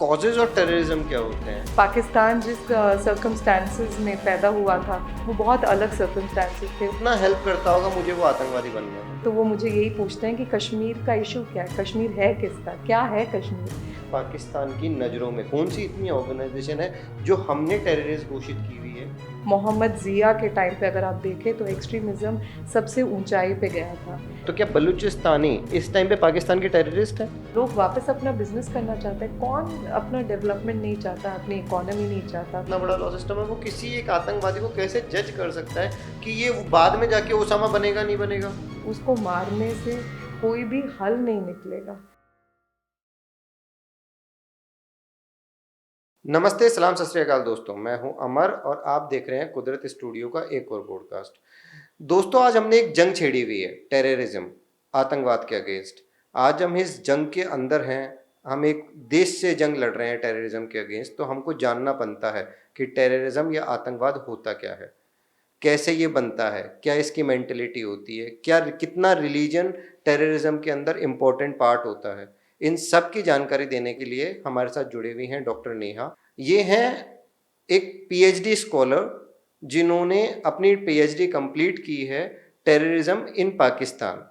Causes और terrorism क्या होते हैं? पाकिस्तान जिस सर्कमस्टांसेस में पैदा हुआ था वो बहुत अलग सर्कमस्टांसेस थे। कितना हेल्प करता होगा मुझे वो आतंकवादी बनने में? तो वो मुझे यही पूछते हैं कि कश्मीर का इशू क्या है, कश्मीर है किसका, क्या है कश्मीर। पाकिस्तान की नज़रों में कौन सी इतनी ऑर्गेनाइजेशन है जो हमने टेररिस्ट घोषित की हुई है? मोहम्मद जिया के टाइम पे अगर आप देखें तो एक्सट्रीमिज़म सबसे ऊंचाई पे गया था। तो क्या बलूचिस्तानी इस टाइम पे पाकिस्तान के टेररिस्ट हैं? लोग वापस अपना बिजनेस करना चाहते हैं। कौन अपना डेवलपमेंट नहीं चाहता, अपनी इकोनॉमी नहीं चाहता। इतना बड़ा लॉ सिस्टम है, वो किसी एक आतंकवादी को कैसे जज कर सकता है कि ये बाद में जाके ओसामा बनेगा नहीं बनेगा? उसको मारने से कोई भी हल नहीं निकलेगा। नमस्ते, सलाम, सत श्री अकाल दोस्तों। मैं हूं अमर और आप देख रहे हैं कुदरत स्टूडियो का एक और पॉडकास्ट। दोस्तों, आज हमने एक जंग छेड़ी हुई है, टेररिज्म, आतंकवाद के अगेंस्ट। आज हम इस जंग के अंदर हैं। हम एक देश से जंग लड़ रहे हैं टेररिज्म के अगेंस्ट, तो हमको जानना बनता है कि टेररिज्म या आतंकवाद होता क्या है, कैसे ये बनता है, क्या इसकी मेंटलिटी होती है, क्या कितना रिलीजन टेररिज्म के अंदर इम्पोर्टेंट पार्ट होता है। इन सब की जानकारी देने के लिए हमारे साथ जुड़े हुए हैं डॉक्टर नेहा। ये हैं एक पीएचडी स्कॉलर जिन्होंने अपनी पीएचडी कंप्लीट की है टेररिज्म इन पाकिस्तान।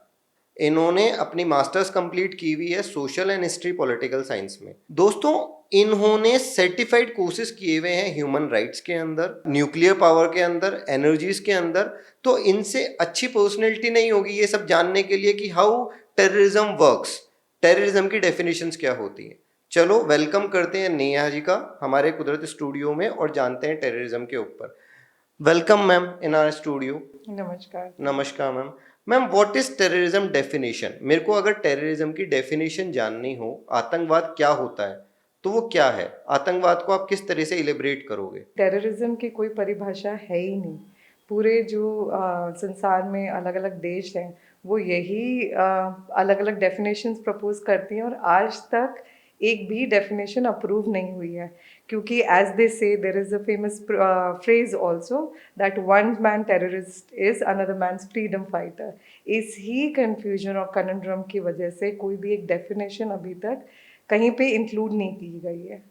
इन्होंने अपनी मास्टर्स कंप्लीट की हुई है social and history political science में। दोस्तों, इन्होंने सर्टिफाइड कोर्सेज किए हुए हैं ह्यूमन राइट्स के अंदर, न्यूक्लियर पावर के अंदर, एनर्जीज के अंदर। तो इनसे अच्छी पर्सनैलिटी नहीं होगी ये सब जानने के लिए कि हाउ टेररिज्म वर्क्स, टेररिज्म की डेफिनेशंस क्या होती हैं। चलो वेलकम करते हैं नेहा जी का हमारे कुदरत स्टूडियो में और जानते हैं टेररिज्म के ऊपर। Welcome ma'am in our studio. नमस्कार। नमस्कार ma'am. Ma'am, what is terrorism definition? मेरे को अगर टेररिज्म की डेफिनेशन जाननी हो, आतंकवाद क्या होता है, तो वो क्या है? आतंकवाद को आप किस तरह से इलेबरेट करोगे? टेररिज्म की कोई परिभाषा है ही नहीं। पूरे जो संसार में अलग अलग देश हैं वो यही अलग अलग डेफिनेशंस प्रपोज करती हैं और आज तक एक भी डेफिनेशन अप्रूव नहीं हुई है, क्योंकि as they say there is a famous phrase also that one man terrorist is another man's freedom fighter. इस ही कन्फ्यूजन और कनड्रम की वजह से कोई भी एक डेफिनेशन अभी तक कहीं पे इंक्लूड नहीं की गई है।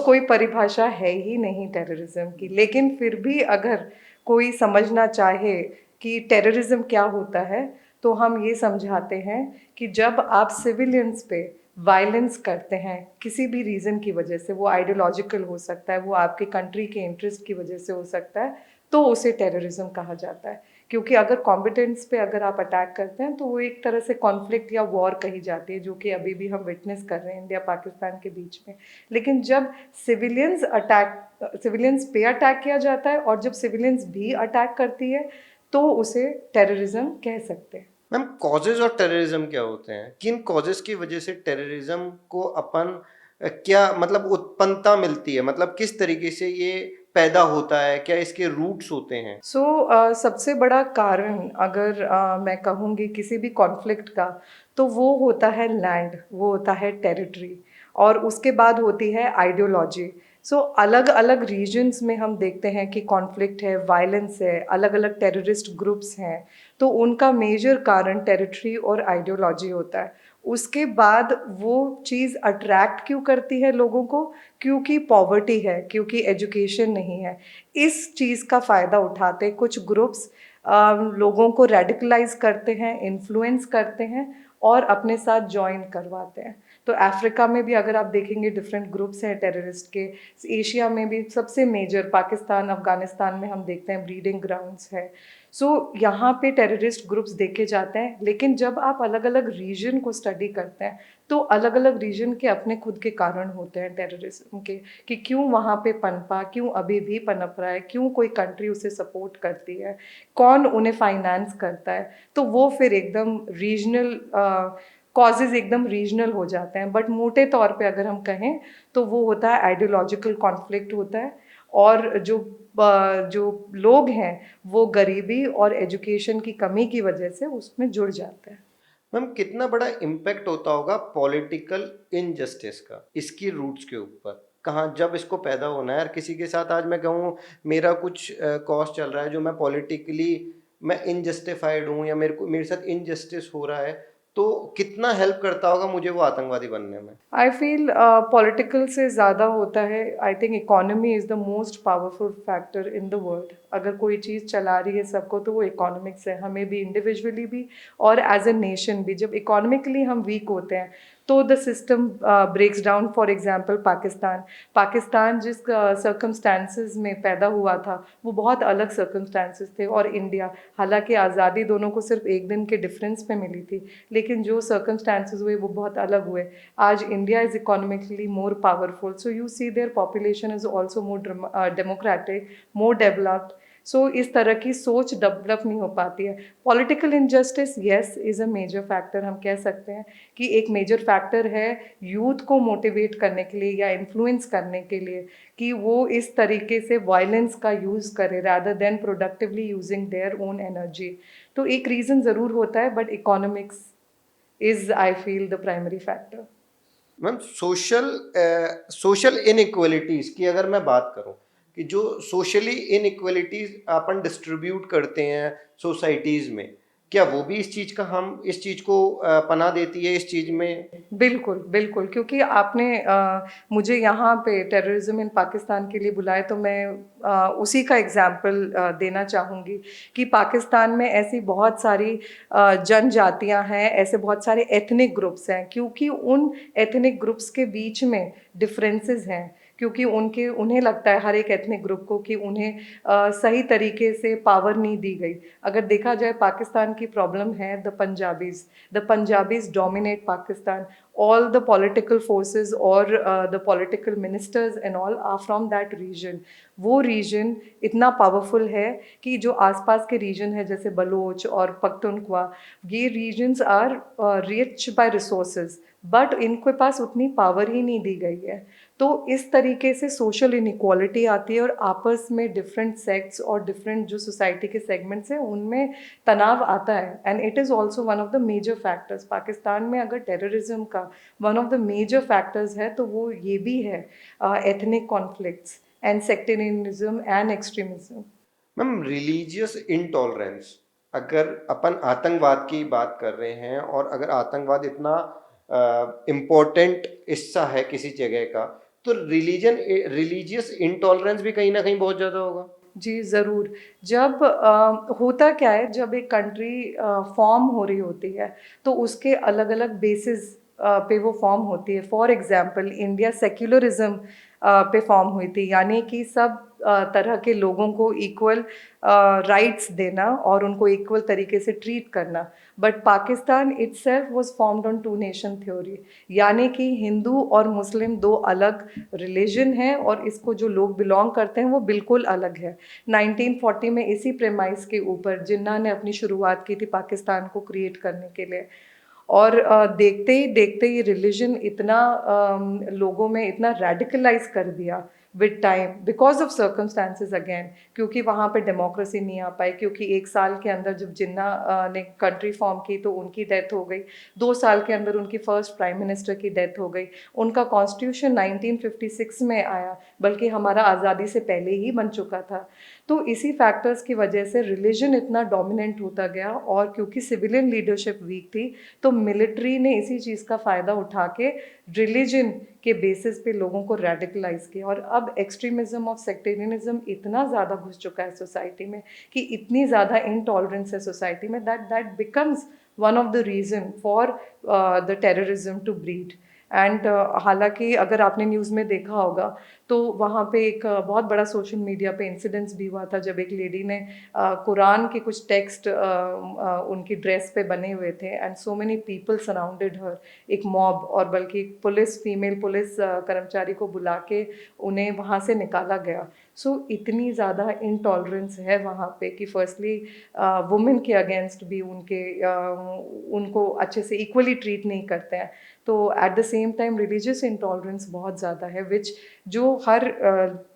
कोई परिभाषा है ही नहीं टेररिज्म की। लेकिन फिर भी अगर कोई समझना चाहे कि टेररिज्म क्या होता है तो हम ये समझाते हैं कि जब आप सिविलियंस पे वायलेंस करते हैं किसी भी रीज़न की वजह से, वो आइडियोलॉजिकल हो सकता है, वो आपके कंट्री के इंटरेस्ट की वजह से हो सकता है, तो उसे टेररिज्म कहा जाता है। क्योंकि अगर कॉम्बिटेंट्स पे अगर आप अटैक करते हैं तो वो एक तरह से कॉन्फ्लिक्ट या वॉर कही जाती है, जो कि अभी भी हम विटनेस कर रहे हैं इंडिया पाकिस्तान के बीच में। लेकिन जब सिविलियंस पे अटैक किया जाता है और जब सिविलियंस भी अटैक करती है तो उसे टेररिज्म कह सकते हैं। मैम, कॉजेज और टेररिज्म क्या होते हैं? किन कॉजेज की वजह से टेररिज्म को अपन क्या मतलब उत्पन्नता मिलती है, मतलब किस तरीके से ये पैदा होता है, क्या इसके रूट्स होते हैं? सबसे बड़ा कारण अगर मैं कहूँगी किसी भी कॉन्फ्लिक्ट का, तो वो होता है लैंड, वो होता है टेरिटरी, और उसके बाद होती है आइडियोलॉजी। अलग अलग रीजन्स में हम देखते हैं कि कॉन्फ्लिक्ट है, वायलेंस है, अलग अलग टेररिस्ट ग्रुप्स हैं, तो उनका मेजर कारण टेरिटरी और आइडियोलॉजी होता है। उसके बाद वो चीज़ अट्रैक्ट क्यों करती है लोगों को? क्योंकि पॉवर्टी है, क्योंकि एजुकेशन नहीं है। इस चीज़ का फ़ायदा उठाते कुछ ग्रुप्स लोगों को रेडिकलाइज करते हैं, इन्फ्लुएंस करते हैं और अपने साथ ज्वाइन करवाते हैं। तो अफ्रीका में भी अगर आप देखेंगे डिफरेंट ग्रुप्स हैं टेररिस्ट के। एशिया में भी सबसे मेजर पाकिस्तान, अफगानिस्तान में हम देखते हैं ब्रीडिंग ग्राउंड्स है। यहाँ पे टेररिस्ट ग्रुप्स देखे जाते हैं। लेकिन जब आप अलग अलग रीजन को स्टडी करते हैं तो अलग अलग रीजन के अपने खुद के कारण होते हैं टेररिज्म के, कि क्यों वहाँ पे पनपा, क्यों अभी भी पनप रहा है, क्यों कोई कंट्री उसे सपोर्ट करती है, कौन उन्हें फाइनेंस करता है। तो वो फिर एकदम रीजनल कॉजेज एकदम रीजनल हो जाते हैं। बट मोटे तौर पे अगर हम कहें तो वो होता है आइडियोलॉजिकल कॉन्फ्लिक्ट होता है, और जो लोग हैं वो गरीबी और एजुकेशन की कमी की वजह से उसमें जुड़ जाते हैं। मैम, कितना बड़ा इम्पैक्ट होता होगा पॉलिटिकल इनजस्टिस का इसकी रूट्स के ऊपर? कहाँ जब इसको पैदा होना है, यार किसी के साथ आज मैं कहूँ मेरा कुछ कॉज चल रहा है जो मैं पॉलिटिकली मैं इनजस्टिफाइड हूँ, या मेरे साथ इनजस्टिस हो रहा है, तो कितना हेल्प करता होगा मुझे वो आतंकवादी बनने में? आई फील पॉलिटिकल से ज़्यादा होता है। I think economy is the most powerful factor in the world. अगर कोई चीज़ चला रही है सबको तो वो इकोनॉमिक्स है, हमें भी इंडिविजुअली भी और एज अ नेशन भी। जब इकोनॉमिकली हम वीक होते हैं तो the system breaks down. For example Pakistan, Pakistan जिस सर्कमस्टांसेस में पैदा हुआ था वो बहुत अलग सर्कमस्टांसेस थे, और इंडिया, हालांकि आज़ादी दोनों को सिर्फ एक दिन के डिफरेंस पे मिली थी, लेकिन जो सर्कमस्टांसेस हुए वो बहुत अलग हुए। आज India is economically more powerful, so you see their population is also more democratic, more developed. So इस तरह की सोच डेवलप नहीं हो पाती है। Political injustice yes is a major factor. हम कह सकते हैं कि एक मेजर फैक्टर है यूथ को मोटिवेट करने के लिए या इन्फ्लुएंस करने के लिए कि वो इस तरीके से वायलेंस का यूज़ करे rather than productively using their own energy. तो एक रीज़न ज़रूर होता है, but economics is I feel the primary factor. Ma'am social inequalities की अगर मैं बात करूं कि जो सोशली इनइक्वलिटीज अपन डिस्ट्रीब्यूट करते हैं सोसाइटीज में, क्या वो भी इस चीज को पनाह देती है इस चीज में? बिल्कुल, बिल्कुल, क्योंकि आपने मुझे यहाँ पे टेररिज्म इन पाकिस्तान के लिए बुलाया, तो मैं उसी का एग्ज़ाम्पल देना चाहूँगी कि पाकिस्तान में ऐसी बहुत सारी जनजातियाँ हैं, ऐसे बहुत सारे एथनिक ग्रुप्स हैं, क्योंकि उन एथनिक ग्रुप्स के बीच में डिफरेंसेस हैं, क्योंकि उन्हें लगता है हर एक एथनिक ग्रुप को कि उन्हें सही तरीके से पावर नहीं दी गई। अगर देखा जाए पाकिस्तान की प्रॉब्लम है the Punjabis dominate Pakistan. All the political forces or the political ministers and all are from that region. वो रीजन इतना पावरफुल है कि जो आसपास के रीजन है जैसे बलोच और पख्तूनख्वा, ये regions are rich by resources, but इनके पास उतनी पावर ही नहीं दी गई है। तो इस तरीके से सोशल इनइक्वालिटी आती है, और आपस में डिफरेंट सेक्ट्स और डिफरेंट जो सोसाइटी के सेगमेंट्स हैं उनमें तनाव आता है। And it is also one of the major factors. Pakistan में अगर टेररिज्म का one of the major factors है तो वो ये भी है, ethnic conflicts and sectarianism and extremism. Ma'am religious intolerance, अगर अपन आतंकवाद की बात कर रहे हैं और अगर आतंकवाद इतना इम्पोर्टेंट हिस्सा है किसी जगह का, तो रिलीजियस इंटॉलरेंस भी कहीं ना कहीं बहुत ज़्यादा होगा। जी ज़रूर। जब होता क्या है, जब एक कंट्री फॉर्म हो रही होती है तो उसके अलग अलग बेसिस पे वो फॉर्म होती है। फॉर एग्जांपल इंडिया सेक्युलरिज्म पे फॉर्म हुई थी, यानी कि सब तरह के लोगों को इक्वल राइट्स देना और उनको इक्वल तरीके से ट्रीट करना। But Pakistan itself was formed on two nation theory, यानी कि हिंदू और मुस्लिम दो अलग रिलीजन हैं और इसको जो लोग बिलोंग करते हैं वो बिल्कुल अलग है। 1940 में इसी प्रेमाइस के ऊपर जिन्ना ने अपनी शुरुआत की थी पाकिस्तान को क्रिएट करने के लिए। और देखते ही रिलीजन इतना लोगों में इतना रेडिकलाइज कर दिया with time because of circumstances again, क्योंकि वहाँ पे डेमोक्रेसी नहीं आ पाई, क्योंकि एक साल के अंदर जब जिन्ना ने कंट्री फॉर्म की तो उनकी डेथ हो गई, 2 साल के अंदर उनकी फर्स्ट प्राइम मिनिस्टर की डेथ हो गई, उनका कॉन्स्टिट्यूशन 1956 में आया, बल्कि हमारा आज़ादी से पहले ही बन चुका था। तो इसी फैक्टर्स की वजह से रिलीजन इतना डोमिनेंट होता गया, और क्योंकि सिविलियन लीडरशिप वीक थी तो मिलिट्री ने इसी चीज़ का फ़ायदा उठा के रिलीजन के बेसिस पे लोगों को रेडिकलाइज किया। और अब एक्सट्रीमिज्म और सेक्टेरियनिज्म इतना ज़्यादा घुस चुका है सोसाइटी में कि इतनी ज़्यादा इनटॉलरेंस है सोसाइटी में that becomes one of the reason for the terrorism to breed. And हालांकि अगर आपने न्यूज़ में देखा होगा तो वहाँ पे एक बहुत बड़ा सोशल मीडिया पे इंसिडेंस भी हुआ था, जब एक लेडी ने कुरान के कुछ टेक्स्ट उनकी ड्रेस पे बने हुए थे, and so many people surrounded हर, एक मॉब, और बल्कि फीमेल पुलिस कर्मचारी को बुला के उन्हें वहाँ से निकाला गया। सो इतनी ज़्यादा इनटॉलरेंस है वहाँ पे कि फर्स्टली वुमेन के अगेंस्ट भी उनको अच्छे से इक्वली ट्रीट नहीं करते हैं। तो at the same time religious intolerance बहुत ज़्यादा है, विच जो हर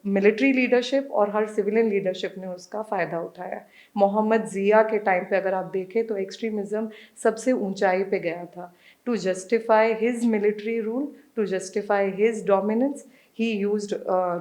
मिलिट्री लीडरशिप और हर सिविलियन लीडरशिप ने उसका फ़ायदा उठाया। मोहम्मद ज़िया के टाइम पे अगर आप देखें तो एक्सट्रीमिज़म सबसे ऊंचाई पे गया था। To justify his military rule, to justify his dominance, he used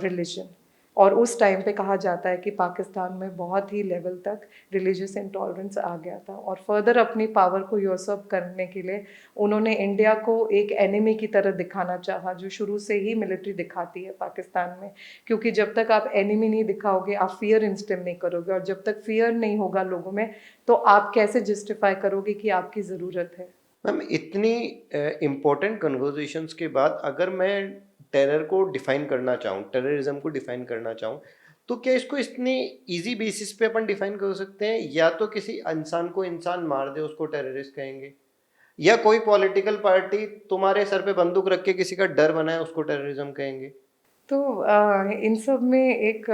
religion. और उस टाइम पे कहा जाता है कि पाकिस्तान में बहुत ही लेवल तक रिलीजियस इंटॉलरेंस आ गया था, और फर्दर अपनी पावर को यूसअप करने के लिए उन्होंने इंडिया को एक एनिमी की तरह दिखाना चाहा, जो शुरू से ही मिलिट्री दिखाती है पाकिस्तान में। क्योंकि जब तक आप एनिमी नहीं दिखाओगे, आप फियर इंस्टिल नहीं करोगे, और जब तक फियर नहीं होगा लोगों में, तो आप कैसे जस्टिफाई करोगे कि आपकी ज़रूरत है। मैम, इतनी इम्पोर्टेंट कन्वर्सेशंस के बाद अगर मैं टेरर को डिफाइन करना चाहूँ, टेररिज्म को डिफाइन करना चाहूँ, तो क्या इसको इतनी इजी बेसिस पे अपन डिफाइन कर सकते हैं? या तो किसी इंसान को इंसान मार दे उसको टेररिस्ट कहेंगे, या कोई पॉलिटिकल पार्टी तुम्हारे सर पे बंदूक रख के किसी का डर बनाए उसको टेररिज्म कहेंगे? तो इन सब में एक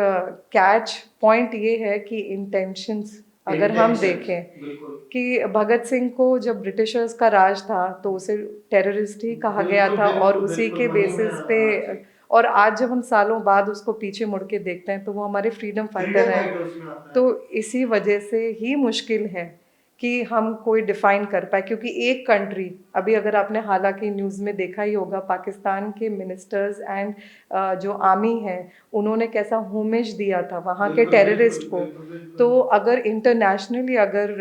कैच पॉइंट ये है कि इंटेंशंस अगर हम Intentions, देखें बिल्कुल। कि भगत सिंह को जब ब्रिटिशर्स का राज था तो उसे टेररिस्ट ही कहा गया बिल्कुल था, और बिल्कुल उसी बिल्कुल, के वही मैं, बेसिस पे। हाँ जी। और आज जब हम सालों बाद उसको पीछे मुड़ के देखते हैं तो वो हमारे फ्रीडम फाइटर फ्रीडम हैं। फाइटर्स में आता है। तो इसी वजह से ही मुश्किल है कि हम कोई डिफाइन कर पाए, क्योंकि एक कंट्री, अभी अगर आपने हालांकि न्यूज़ में देखा ही होगा, पाकिस्तान के मिनिस्टर्स एंड जो आर्मी है, उन्होंने कैसा होमेज दिया था वहाँ के बिल्कुल बिल्कुल टेररिस्ट को। बिल्कुल बिल्कुल। तो अगर इंटरनेशनली अगर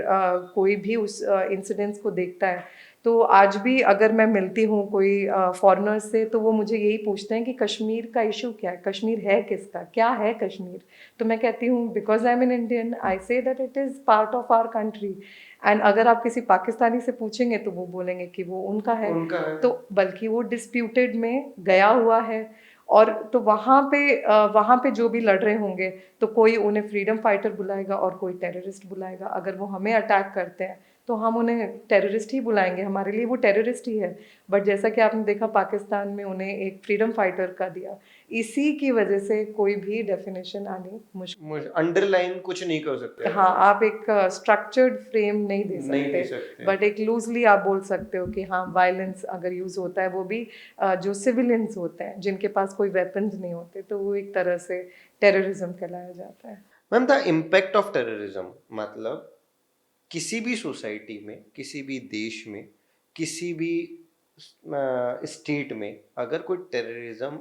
कोई भी उस इंसिडेंट्स को देखता है, तो आज भी अगर मैं मिलती हूँ कोई फॉरेनर्स से, तो वो मुझे यही पूछते हैं कि कश्मीर का इशू क्या है, कश्मीर है किसका, क्या है कश्मीर। तो मैं कहती हूँ because I am an Indian, I say that it is part of our country. And अगर आप किसी पाकिस्तानी से पूछेंगे तो वो बोलेंगे कि वो उनका है। उनका है। तो बल्कि वो डिस्प्यूटेड में गया हुआ है। और तो वहाँ पे जो भी लड़ रहे होंगे, तो कोई उन्हें फ्रीडम फाइटर बुलाएगा और कोई टेररिस्ट बुलाएगा। अगर वो हमें अटैक करते हैं तो हम उन्हें टेररिस्ट ही बुलाएंगे, हमारे लिए वो टेररिस्ट ही है। बट जैसा कि आपने देखा पाकिस्तान में उन्हें एक फ्रीडम फाइटर का दिया, इसी की वजह से कोई भी डेफिनेशन आनी मुश्किल। अंडरलाइन कुछ नहीं कर सकते हाँ, अपन। आप एक स्ट्रक्चर्ड फ्रेम नहीं दे नहीं सकते, दे सकते। बट एक लूजली आप बोल सकते हो कि हाँ, वायलेंस अगर यूज़ होता है, वो भी जो सिविलियंस होते हैं जिनके पास कोई वेपन्स नहीं होते, तो वो एक तरह से टेररिज्म कहलाया जाता है। Ma'am, the impact of terrorism मतलब किसी भी सोसाइटी में, किसी भी देश में, किसी भी स्टेट में अगर कोई टेररिज्म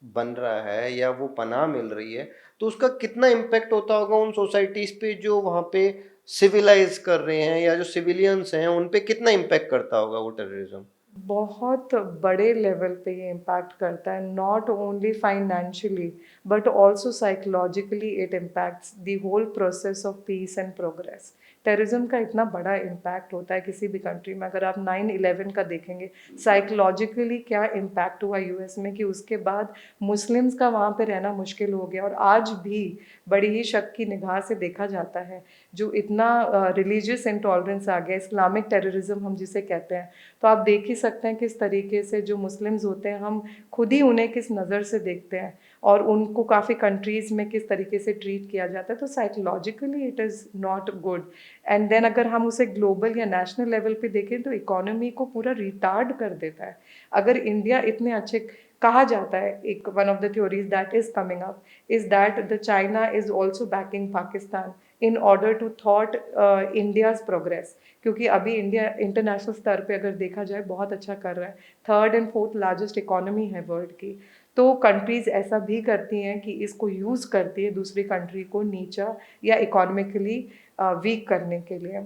बन रहा है या वो पनाह मिल रही है, तो उसका कितना इम्पैक्ट होता होगा उन सोसाइटीज पे जो वहाँ पे सिविलाइज कर रहे हैं, या जो सिविलियंस हैं उन पे कितना इम्पैक्ट करता होगा वो टेररिज्म? बहुत बड़े लेवल पे ये इम्पैक्ट करता है, not only financially but also psychologically. It impacts the whole process of peace and progress. Terrorism का इतना बड़ा इम्पैक्ट होता है किसी भी कंट्री में। अगर आप 9/11 का देखेंगे, साइकोलॉजिकली क्या इम्पैक्ट हुआ यूएस में, कि उसके बाद मुस्लिम्स का वहाँ पे रहना मुश्किल हो गया। और आज भी बड़ी ही शक की निगाह से देखा जाता है, जो इतना रिलीजियस इंटॉलरेंस आ गया, इस्लामिक टेररिज्म हम जिसे कहते हैं। तो आप देख ही सकते हैं किस तरीके से जो मुस्लिम्स होते हैं, हम खुद ही उन्हें किस नज़र से देखते हैं, और उनको काफ़ी कंट्रीज़ में किस तरीके से ट्रीट किया जाता है। तो psychologically it is not good. And then अगर हम उसे ग्लोबल या नेशनल लेवल पे देखें, तो इकोनॉमी को पूरा रिटार्ड कर देता है। अगर इंडिया इतने अच्छे, कहा जाता है, एक one of the theories that is coming up is that the China is also backing Pakistan in order to थॉट इंडियाज प्रोग्रेस। क्योंकि अभी इंडिया इंटरनेशनल स्तर पे अगर देखा जाए बहुत अच्छा कर रहा है, 3rd and 4th largest economy है वर्ल्ड की। तो कंट्रीज ऐसा भी करती हैं कि इसको यूज़ करती है दूसरी कंट्री को नीचा या इकोनॉमिकली वीक करने के लिए।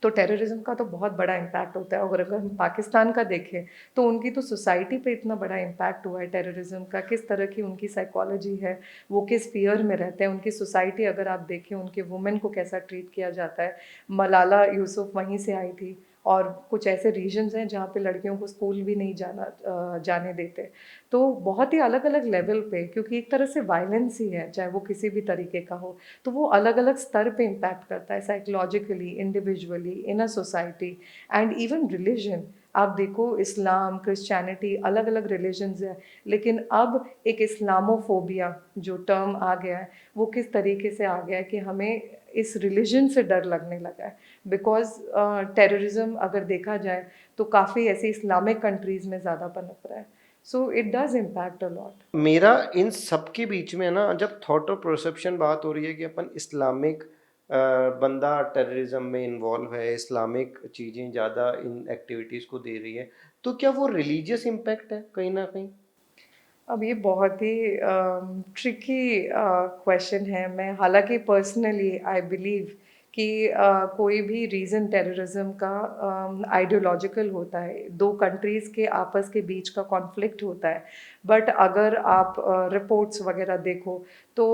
तो टेररिज्म का तो बहुत बड़ा इम्पैक्ट होता है। और अगर हम पाकिस्तान का देखें, तो उनकी तो सोसाइटी पे इतना बड़ा इम्पैक्ट हुआ है टेररिज्म का, किस तरह की उनकी साइकोलॉजी है, वो किस फियर में रहते हैं। उनकी सोसाइटी अगर आप देखें, उनके वुमेन को कैसा ट्रीट किया जाता है। मलाला यूसुफ वहीं से आई थी, और कुछ ऐसे रीजन्स हैं जहाँ पे लड़कियों को स्कूल भी नहीं जाने देते। तो बहुत ही अलग अलग लेवल पे, क्योंकि एक तरह से वायलेंस ही है, चाहे वो किसी भी तरीके का हो, तो वो अलग अलग स्तर पे इम्पैक्ट करता है, psychologically, individually, in a society and even religion. आप देखो, इस्लाम, क्रिश्चियनिटी, अलग अलग रिलीजन्स है, लेकिन अब एक इस्लामोफोबिया जो टर्म आ गया है, वो किस तरीके से आ गया है कि हमें इस रिलीजन से डर लगने लगा है। बिकॉज टेररिज्म अगर देखा जाए तो काफ़ी ऐसी इस्लामिक कंट्रीज़ में ज़्यादा पनप रहा है। So it does impact a lot. मेरा इन सब के बीच में ना, जब थॉट और परसेप्शन बात हो रही है कि अपन इस्लामिक बंदा टेररिज्म में इन्वॉल्व है, इस्लामिक चीज़ें ज़्यादा इन एक्टिविटीज़ को दे रही है, तो क्या वो रिलीजियस इम्पैक्ट है कहीं ना कहीं? अब ये बहुत ही ट्रिकी क्वेश्चन है। मैं हालांकि पर्सनली आई बिलीव कि कोई भी रीज़न टेररिज्म का आइडियोलॉजिकल होता है, दो कंट्रीज़ के आपस के बीच का कॉन्फ्लिक्ट होता है। बट अगर आप रिपोर्ट्स वगैरह देखो तो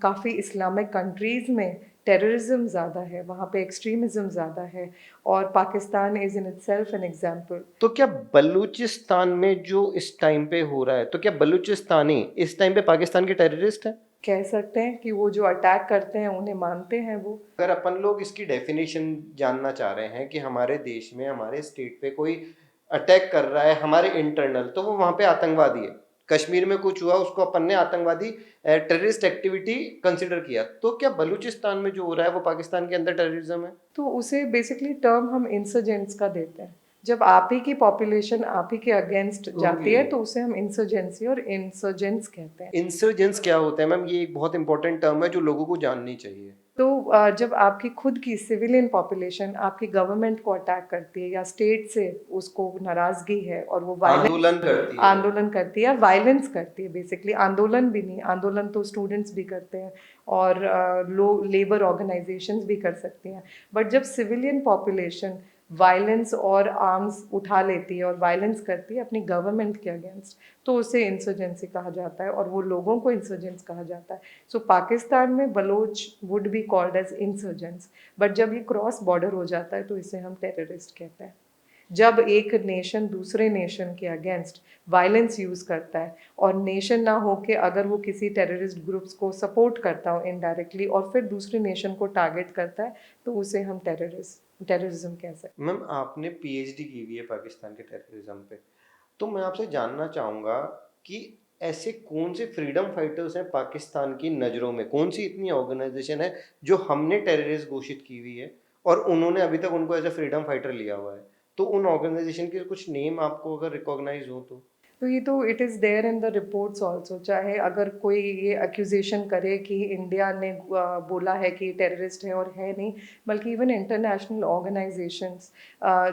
काफ़ी इस्लामिक कंट्रीज़ में टेररिज्म ज़्यादा है, वहाँ पे एक्सट्रीमिज़म ज़्यादा है, और Pakistan is in itself an example. तो क्या बलूचिस्तान में जो इस टाइम पे हो रहा है, तो क्या बलूचिस्तानी इस टाइम पे पाकिस्तान के टेररिस्ट हैं? कह सकते हैं कि वो जो अटैक करते हैं उन्हें मानते हैं वो। अगर अपन लोग इसकी डेफिनेशन जानना चाह रहे हैं कि हमारे देश में, हमारे स्टेट पे कोई अटैक कर रहा है हमारे इंटरनल, तो वो वहाँ पे आतंकवादी है। कश्मीर में कुछ हुआ, उसको अपन ने आतंकवादी टेररिस्ट एक्टिविटी कंसिडर किया। तो क्या बलूचिस्तान में जो हो रहा है वो पाकिस्तान के अंदर टेररिज्म है? तो उसे बेसिकली टर्म हम इंसर्जेंट्स का देते हैं। जब आप ही की पॉपुलेशन आप ही के अगेंस्ट जाती है ओके। तो उसे हम इंसर्जेंसी और इंसर्जेंट्स कहते हैं। इंसर्जेंस क्या होता है मैम? ये एक बहुत इंपॉर्टेंट टर्म है जो लोगों को जाननी चाहिए। तो जब आपकी खुद की सिविलियन पॉपुलेशन आपकी गवर्नमेंट को अटैक करती है या स्टेट से उसको नाराज़गी है और वो वायलेंस आंदोलन करती है। आंदोलन करती है या वायलेंस करती है, बेसिकली आंदोलन भी नहीं, आंदोलन तो स्टूडेंट्स भी करते हैं और लेबर ऑर्गेनाइजेशंस भी कर सकती हैं। बट जब सिविलियन पॉपुलेशन वायलेंस और आर्म्स उठा लेती है और वायलेंस करती है अपनी गवर्नमेंट के अगेंस्ट, तो उसे इंसर्जेंसी कहा जाता है और वो लोगों को इंसर्जेंट्स कहा जाता है। सो पाकिस्तान में Baloch would be called as insurgents, but जब ये क्रॉस बॉर्डर हो जाता है तो इसे हम टेररिस्ट कहते हैं। जब एक नेशन दूसरे नेशन के अगेंस्ट वायलेंस यूज़ करता है और नेशन ना हो के अगर वो किसी टेररिस्ट ग्रुप्स को सपोर्ट करता हो इनडायरेक्टली और फिर दूसरे नेशन को टारगेट करता है, तो उसे हम टेररिज्म कह सकते हैं। मैम आपने पीएचडी की हुई है पाकिस्तान के टेररिज्म पे, तो मैं आपसे जानना चाहूँगा कि ऐसे कौन से फ्रीडम फाइटर्स हैं पाकिस्तान की नज़रों में, कौन सी इतनी ऑर्गेनाइजेशन है जो हमने टेररिस्ट घोषित की हुई है और उन्होंने अभी तक उनको एज ए फ्रीडम फाइटर लिया हुआ है? तो उन ऑर्गेनाइजेशन के कुछ नेम आपको अगर रिकॉग्नाइज हो तो। तो ये तो it is there in the reports also. चाहे अगर कोई ये अक्यूजेशन करे कि इंडिया ने बोला है कि टेररिस्ट है और है नहीं, बल्कि इवन इंटरनेशनल ऑर्गेनाइजेशंस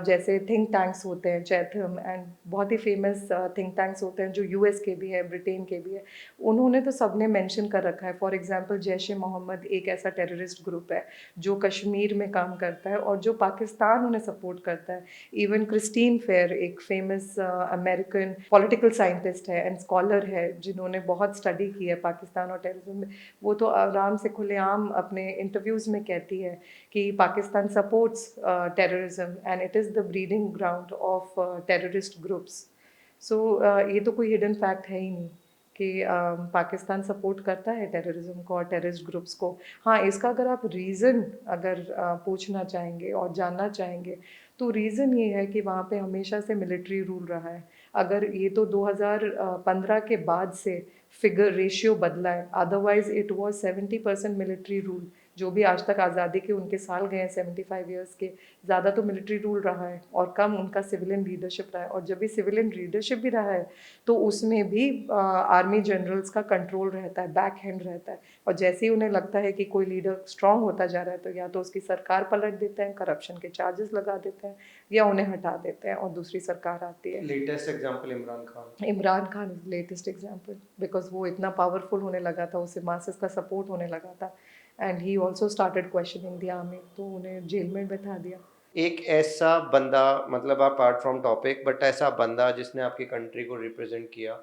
जैसे थिंक टैंक्स होते हैं, चैथम एंड बहुत ही फेमस थिंक टैंक्स होते हैं जो यूएस के भी है, ब्रिटेन के भी है, उन्होंने तो सबने मेंशन कर रखा है। फॉर एग्जांपल जैश ए मोहम्मद एक ऐसा टेररिस्ट ग्रुप है जो कश्मीर में काम करता है और जो पाकिस्तान उन्हें सपोर्ट करता है। इवन क्रिस्टीन फेयर एक फेमस अमेरिकन पॉलिटिकल साइंटिस्ट है एंड स्कॉलर है जिन्होंने बहुत स्टडी की है पाकिस्तान और टेररिज्म में, वो तो आराम से खुलेआम अपने इंटरव्यूज़ में कहती है कि Pakistan supports terrorism and it is the breeding ground of terrorist groups. So ये तो कोई हिडन फैक्ट है ही नहीं कि पाकिस्तान सपोर्ट करता है टेररिज्म को और टेररिस्ट ग्रुप्स को। हाँ, इसका अगर आप रीज़न अगर पूछना चाहेंगे और जानना चाहेंगे, तो रीज़न ये है कि वहाँ पे हमेशा से मिलिट्री रूल रहा है। अगर ये तो 2015 के बाद से फिगर रेशियो बदला है, otherwise it was 70% military rule. जो भी आज तक आज़ादी के उनके साल गए हैं 75 ईयर्स के, ज़्यादा तो मिलिट्री रूल रहा है और कम उनका सिविलियन लीडरशिप रहा है। और जब भी सिविलियन लीडरशिप भी रहा है तो उसमें भी आर्मी जनरल्स का कंट्रोल रहता है, बैक हैंड रहता है। और जैसे ही उन्हें लगता है कि कोई लीडर स्ट्रांग होता जा रहा है तो या तो उसकी सरकार पलट देते हैं, करप्शन के चार्जेस लगा देते हैं, या उन्हें हटा देते हैं और दूसरी सरकार आती है। Latest example Imran Khan. Imran Khan is latest example, because वो इतना पावरफुल होने लगा था, उसे मासेस का सपोर्ट होने लगा था and he also started questioning the army, तो उन्हें जेल में बैठा दिया। एक ऐसा बंदा, मतलब अपार्ट फ्रॉम टॉपिक, बट ऐसा बंदा जिसने आपकी कंट्री को रिप्रेजेंट किया,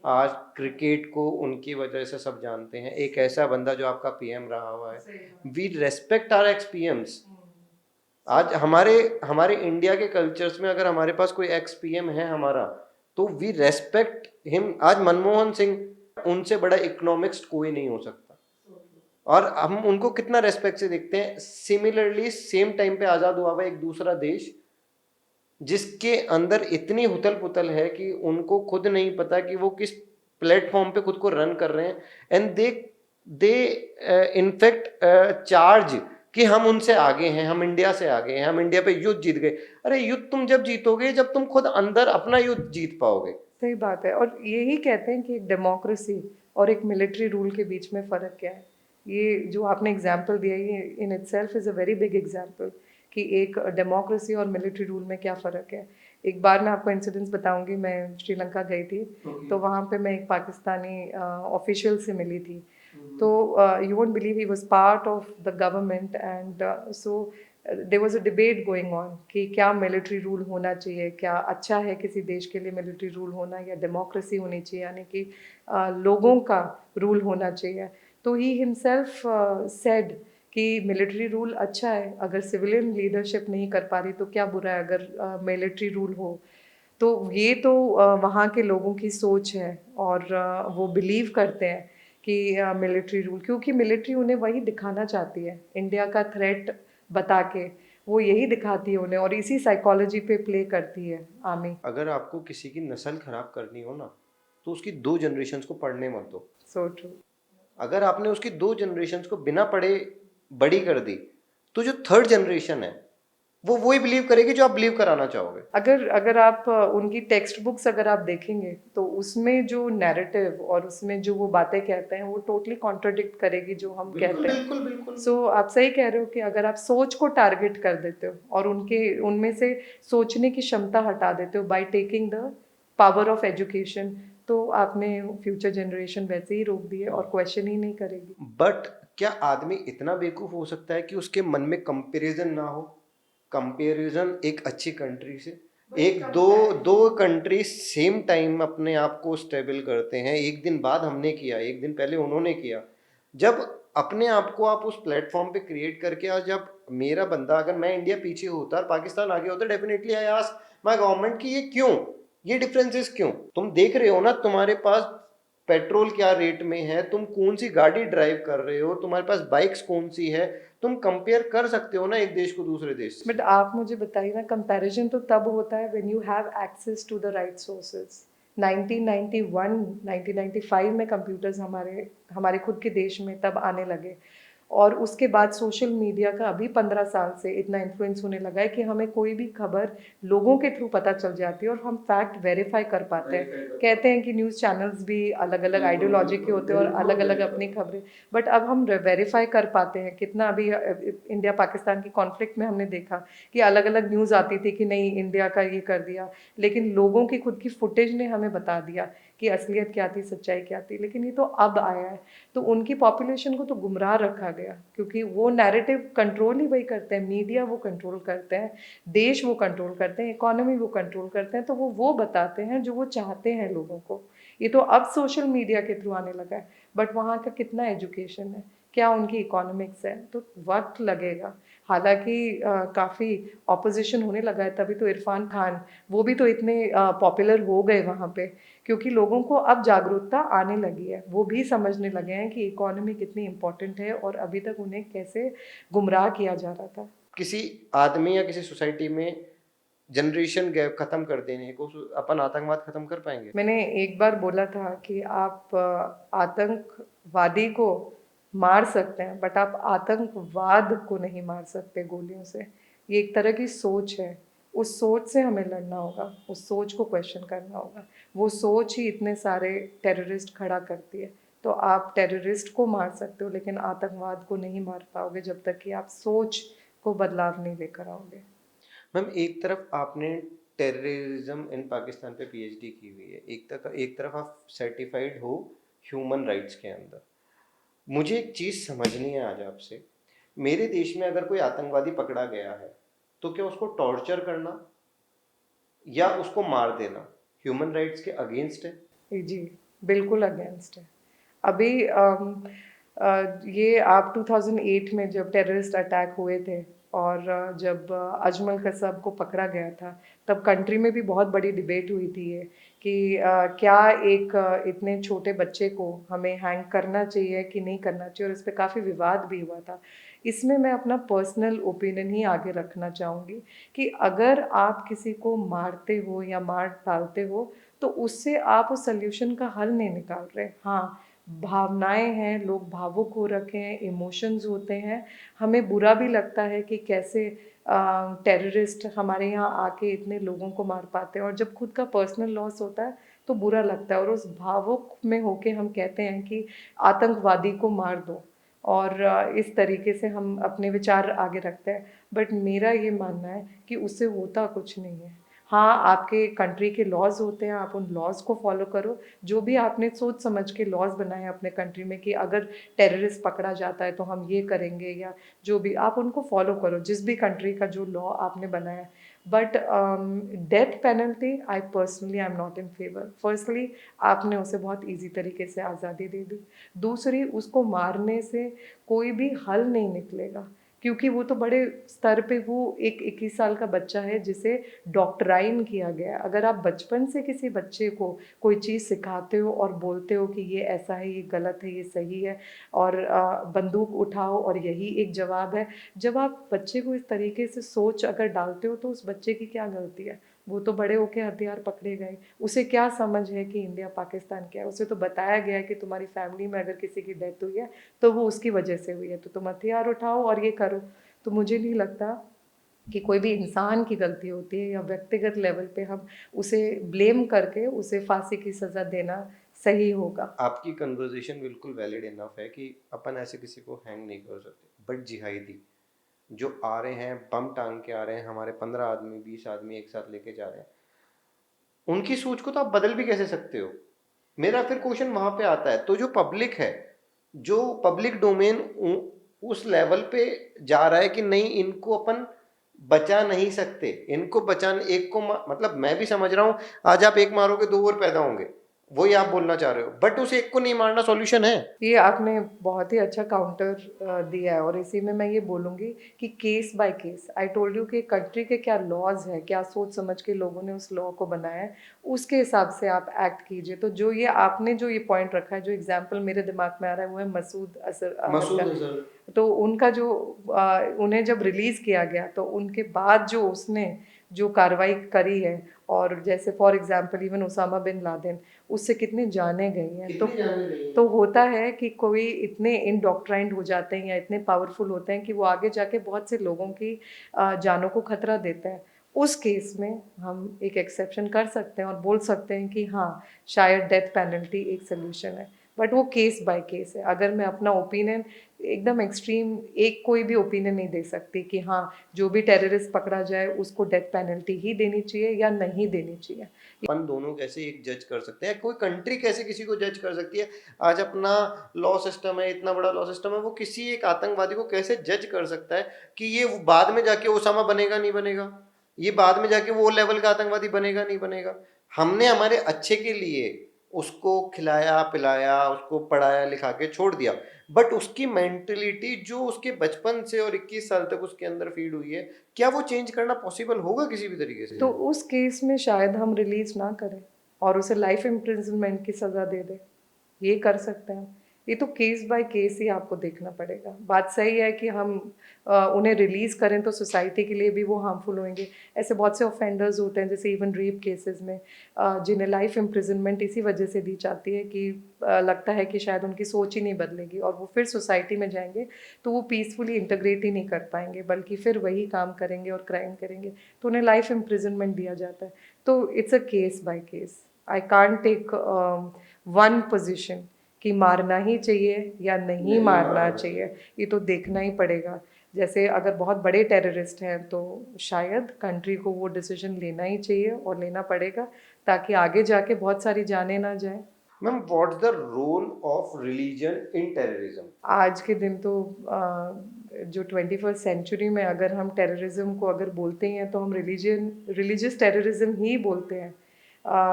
आज क्रिकेट को उनकी वजह से सब जानते हैं, एक ऐसा बंदा जो आपका पीएम रहा हुआ है। We respect our ex PMs. आज हमारे हमारे इंडिया के कल्चर्स में अगर हमारे पास कोई एक्स पीएम है हमारा, तो वी रेस्पेक्ट हिम। आज मनमोहन सिंह, उनसे बड़ा इकोनॉमिक्स कोई नहीं हो सकता और हम उनको कितना रेस्पेक्ट से देखते हैं। सिमिलरली सेम टाइम पे आजाद हुआ हुआ एक दूसरा देश जिसके अंदर इतनी हुतल पुतल है कि उनको खुद नहीं पता कि वो किस प्लेटफॉर्म पे खुद को रन कर रहे हैं, एंड दे इनफैक्ट चार्ज कि हम उनसे आगे हैं, हम इंडिया से आगे हैं, हम इंडिया पे युद्ध जीत गए। अरे युद्ध तुम जब जीतोगे जब तुम खुद अंदर अपना युद्ध जीत पाओगे। सही बात है, और यही कहते हैं कि एक डेमोक्रेसी और एक मिलिट्री रूल के बीच में फ़र्क क्या है। ये जो आपने एग्जाम्पल दिया, ये in itself is a very big example कि एक डेमोक्रेसी और मिलिट्री रूल में क्या फ़र्क है। एक बार मैं आपको इंसिडेंस बताऊंगी, मैं श्रीलंका गई थी, तो वहाँ पे मैं एक पाकिस्तानी ऑफिशियल से मिली थी। तो you won't believe he was part of the government, and so there was a debate going on कि क्या मिलिट्री रूल होना चाहिए, क्या अच्छा है किसी देश के लिए मिलिट्री रूल होना, या डेमोक्रेसी होनी चाहिए, यानी कि लोगों का रूल होना चाहिए। तो ही हिमसेल्फ सेड कि मिलिट्री रूल अच्छा है, अगर सिविलियन लीडरशिप नहीं कर पा रही तो क्या बुरा है अगर मिलिट्री रूल हो। तो ये तो वहाँ के लोगों की सोच है, और वो बिलीव करते हैं कि मिलिट्री रूल, क्योंकि मिलिट्री उन्हें वही दिखाना चाहती है, इंडिया का थ्रेट बता के वो यही दिखाती है उन्हें, और इसी साइकोलॉजी पे प्ले करती है आर्मी। अगर आपको किसी की नस्ल खराब करनी हो ना, तो उसकी 2 जनरेशंस को पढ़ने मत दो। So true. अगर आपने उसकी 2 जनरेशंस को बिना पढ़े बड़ी कर दी, तो जो थर्ड जनरेशन है वो वही बिलीव करेगी जो आप बिलीव कराना चाहोगे। अगर अगर आप उनकी टेक्स्ट बुक्स अगर आप देखेंगे तो उसमें जो नैरेटिव और उसमें जो वो बातें कहते हैं वो टोटली कॉन्ट्रडिक्ट करेगी जो हम कहते हैं। बिल्कुल बिल्कुल। सो आप सही कह रहे हो कि अगर आप सोच को टारगेट कर देते हो और उनके उनमें से सोचने की क्षमता हटा देते हो by taking the power of education, तो आपने फ्यूचर जनरेशन वैसे ही रोक दी है और क्वेश्चन ही नहीं करेगी। बट क्या आदमी इतना बेवकूफ हो सकता है कि उसके मन में कंपैरिजन ना हो? कंपैरिजन एक अच्छी कंट्री से, एक दो दो कंट्री सेम टाइम अपने आप को स्टेबल करते हैं, एक दिन बाद हमने किया, एक दिन पहले उन्होंने किया। जब अपने आप को आप उस प्लेटफॉर्म पे क्रिएट करके, और जब मेरा बंदा, अगर मैं इंडिया पीछे होता और पाकिस्तान आगे होता, definitely I ask my government कि ये क्यों, ये डिफरेंसेस क्यों? तुम देख रहे हो ना, तुम्हारे पास पेट्रोल क्या रेट में है, तुम कौन सी गाड़ी ड्राइव कर रहे हो, तुम्हारे पास बाइक्स कौन सी है, तुम कंपेयर कर सकते हो ना एक देश को दूसरे देश से। बट आप मुझे बताइए ना, कंपैरिजन तो तब होता है when you have access to the right sources. 1991 1995 में कंप्यूटर्स हमारे हमारे खुद के देश में तब आने लगे, और उसके बाद सोशल मीडिया का अभी 15 साल से इतना इन्फ्लुएंस होने लगा है कि हमें कोई भी खबर लोगों के थ्रू पता चल जाती है और हम फैक्ट वेरीफाई कर पाते हैं। कहते हैं कि न्यूज़ चैनल्स भी अलग अलग आइडियोलॉजी के होते हैं और अलग अलग अपनी खबरें, बट अब हम वेरीफाई कर पाते हैं। कितना अभी इंडिया पाकिस्तान की कॉन्फ्लिक्ट में हमने देखा कि अलग अलग न्यूज़ आती थी कि नहीं इंडिया का ये कर दिया, लेकिन लोगों की खुद की फुटेज ने हमें बता दिया कि असलियत क्या थी, सच्चाई क्या थी। लेकिन ये तो अब आया है, तो उनकी पॉपुलेशन को तो गुमराह रखा गया, क्योंकि वो नैरेटिव कंट्रोल ही वही करते हैं, मीडिया वो कंट्रोल करते हैं, देश वो कंट्रोल करते हैं, इकोनॉमी वो कंट्रोल करते हैं, तो वो बताते हैं जो वो चाहते हैं लोगों को। ये तो अब सोशल मीडिया के थ्रू आने लगा है, बट वहाँ का कितना एजुकेशन है, क्या उनकी इकोनॉमिक्स है, तो वक्त लगेगा। हालांकि काफ़ी ऑपोजिशन होने लगा है, तभी तो इरफान खान वो भी तो इतने पॉपुलर हो गए वहाँ पे, क्योंकि लोगों को अब जागरूकता आने लगी है, वो भी समझने लगे हैं कि इकोनॉमी कितनी इम्पोर्टेंट है और अभी तक उन्हें कैसे गुमराह किया जा रहा था। किसी आदमी या किसी सोसाइटी में जनरेशन गैप खत्म कर देने को अपन आतंकवाद खत्म कर पाएंगे? मैंने एक बार बोला था कि आप आतंकवादी को मार सकते हैं, बट आप आतंकवाद को नहीं मार सकते गोलियों से। ये एक तरह की सोच है, उस सोच से हमें लड़ना होगा, उस सोच को क्वेश्चन करना होगा। वो सोच ही इतने सारे टेररिस्ट खड़ा करती है। तो आप टेररिस्ट को मार सकते हो, लेकिन आतंकवाद को नहीं मार पाओगे जब तक कि आप सोच को बदलाव नहीं लेकर आओगे। मैम, एक तरफ आपने टेररिज्म इन पाकिस्तान पे पीएचडी की हुई है, एक तरफ आप सर्टिफाइड हो ह्यूमन राइट्स के अंदर। मुझे एक चीज़ समझनी है आज आपसे। मेरे देश में अगर कोई आतंकवादी पकड़ा गया है, तो क्या उसको टॉर्चर करना या उसको मार देना ह्यूमन राइट्स के अगेंस्ट है? जी, बिल्कुल अगेंस्ट है। अभी ये आप 2008 में जब टेररिस्ट अटैक हुए थे और जब अजमल कसाब को पकड़ा गया था, तब कंट्री में भी बहुत बड़ी डिबेट हुई थी ये कि क्या एक इतने छोटे बच्चे को हमें हैंग करना चाहिए कि नहीं करना चाहिए, और इस पे काफ़ी विवाद भी हुआ था। इसमें मैं अपना पर्सनल ओपिनियन ही आगे रखना चाहूँगी कि अगर आप किसी को मारते हो या मार डालते हो, तो उससे आप उस सल्यूशन का हल नहीं निकाल रहे। हाँ, भावनाएं हैं, लोग भावुक हो रखे हैं, इमोशंस होते हैं, हमें बुरा भी लगता है कि कैसे टेररिस्ट हमारे यहाँ आके इतने लोगों को मार पाते हैं, और जब खुद का पर्सनल लॉस होता है तो बुरा लगता है, और उस भावुक में होके हम कहते हैं कि आतंकवादी को मार दो, और इस तरीके से हम अपने विचार आगे रखते हैं। बट मेरा ये मानना है कि उससे होता कुछ नहीं है। हाँ, आपके कंट्री के लॉज होते हैं, आप उन लॉज को फॉलो करो। जो भी आपने सोच समझ के लॉज बनाए हैं अपने कंट्री में कि अगर टेररिस्ट पकड़ा जाता है तो हम ये करेंगे, या जो भी आप उनको फॉलो करो, जिस भी कंट्री का जो लॉ आपने बनाया। But death penalty, I personally I am not in favour. Firstly, आपने उसे बहुत ईजी तरीके से आज़ादी दे दी। दूसरी, उसको मारने से कोई भी हल नहीं निकलेगा, क्योंकि वो तो बड़े स्तर पे वो एक 21 साल का बच्चा है जिसे डॉक्टराइन किया गया है। अगर आप बचपन से किसी बच्चे को कोई चीज़ सिखाते हो और बोलते हो कि ये ऐसा है, ये गलत है, ये सही है, और बंदूक उठाओ और यही एक जवाब है, जब आप बच्चे को इस तरीके से सोच अगर डालते हो तो उस बच्चे की क्या गलती है? वो तो बड़े होके हथियार पकड़े गए। उसे क्या समझ है कि इंडिया पाकिस्तान क्या है? उसे तो बताया गया है कि तुम्हारी फैमिली में अगर किसी की डेथ हुई है तो वो उसकी वजह से हुई है, तो तुम हथियार उठाओ और ये करो। तो मुझे नहीं लगता कि कोई भी इंसान की गलती होती है या व्यक्तिगत लेवल पे हम उसे ब्लेम करके उसे फांसी की सज़ा देना सही होगा। आपकी कन्वर्जेशन बिल्कुल वैलिड इनफ है कि अपन ऐसे किसी को हैंग नहीं कर सकते, बट जिहादी जो आ रहे हैं, बम टांग के आ रहे हैं, हमारे 15 आदमी 20 आदमी एक साथ लेके जा रहे हैं, उनकी सोच को तो आप बदल भी कैसे सकते हो? मेरा फिर क्वेश्चन वहां पे आता है। तो जो पब्लिक है, जो पब्लिक डोमेन उस लेवल पे जा रहा है कि नहीं, इनको अपन बचा नहीं सकते, इनको बचाने एक को मतलब मैं भी समझ रहा हूं, आज आप एक मारोगे दो और पैदा होंगे, वही आप बोलना चाह रहे हो, बट उस एक को नहीं मारना सॉल्यूशन है। ये आपने बहुत ही अच्छा काउंटर दिया है, और इसी में मैं ये बोलूँगी कि case by case, I told you कि कंट्री के क्या लॉज हैं, क्या सोच समझ के लोगों ने उस लॉ को बनाया है, उसके हिसाब से आप एक्ट कीजिए। तो जो ये आपने जो ये पॉइंट रखा है, जो एग्जाम्पल मेरे दिमाग में आ रहा है, वो है मसूद अजहर मसूद का। अजहर। तो उनका जो उन्हें जब रिलीज़ किया गया तो उनके बाद जो उसने जो कार्रवाई करी है, और जैसे for example even Osama bin Laden, उससे कितने जाने गई हैं। कितनी जाने लगी है। तो होता है कि कोई इतने इनडॉक्ट्राइंड हो जाते हैं या इतने पावरफुल होते हैं कि वो आगे जाके बहुत से लोगों की जानों को खतरा देते हैं। उस केस में हम एक एक्सेप्शन कर सकते हैं और बोल सकते हैं कि हाँ, शायद डेथ पेनल्टी एक सोल्यूशन है। बट वो केस बाय केस है। अगर मैं अपना ओपिनियन एकदम एक्सट्रीम, एक कोई भी ओपिनियन नहीं दे सकती कि हाँ, जो भी टेररिस्ट पकड़ा जाए उसको डेथ पेनल्टी ही देनी चाहिए या नहीं देनी चाहिए। अपन दोनों कैसे एक जज कर सकते हैं, कोई कंट्री कैसे किसी को जज कर सकती है? आज अपना लॉ सिस्टम है, इतना बड़ा लॉ सिस्टम है, वो किसी एक आतंकवादी को कैसे जज कर सकता है कि ये बाद में जाके ओसामा बनेगा नहीं बनेगा, ये बाद में जाके वो लेवल का आतंकवादी बनेगा नहीं बनेगा? हमने हमारे अच्छे के लिए उसको खिलाया पिलाया, उसको पढ़ाया लिखा के छोड़ दिया, बट उसकी मेंटेलिटी जो उसके बचपन से और 21 साल तक उसके अंदर फीड हुई है, क्या वो चेंज करना पॉसिबल होगा किसी भी तरीके से? तो उस केस में शायद हम रिलीज ना करें और उसे लाइफ इम्प्रिजनमेंट की सज़ा दे दें। ये कर सकते हैं। ये तो केस बाय केस ही आपको देखना पड़ेगा। बात सही है कि हम उन्हें रिलीज़ करें तो सोसाइटी के लिए भी वो हार्मफुल होंगे। ऐसे बहुत से ऑफेंडर्स होते हैं, जैसे इवन रेप केसेस में जिन्हें लाइफ इम्प्रिजनमेंट इसी वजह से दी जाती है कि लगता है कि शायद उनकी सोच ही नहीं बदलेगी और वो फिर सोसाइटी में जाएंगे तो वो पीसफुली इंटीग्रेट ही नहीं कर पाएंगे, बल्कि फिर वही काम करेंगे और क्राइम करेंगे। तो उन्हें लाइफ इम्प्रिजनमेंट दिया जाता है। तो it's a case by case. I can't take one position कि मारना ही चाहिए या नहीं मारना चाहिए। ये तो देखना ही पड़ेगा। जैसे अगर बहुत बड़े टेररिस्ट हैं तो शायद कंट्री को वो डिसीजन लेना ही चाहिए और लेना पड़ेगा, ताकि आगे जाके बहुत सारी जानें ना जाएं। Ma'am, what's the role of religion in terrorism? आज के दिन तो जो 21st सेंचुरी में अगर हम टेररिज्म को अगर बोलते हैं तो हम रिलीजियस टेररिज्म ही बोलते हैं।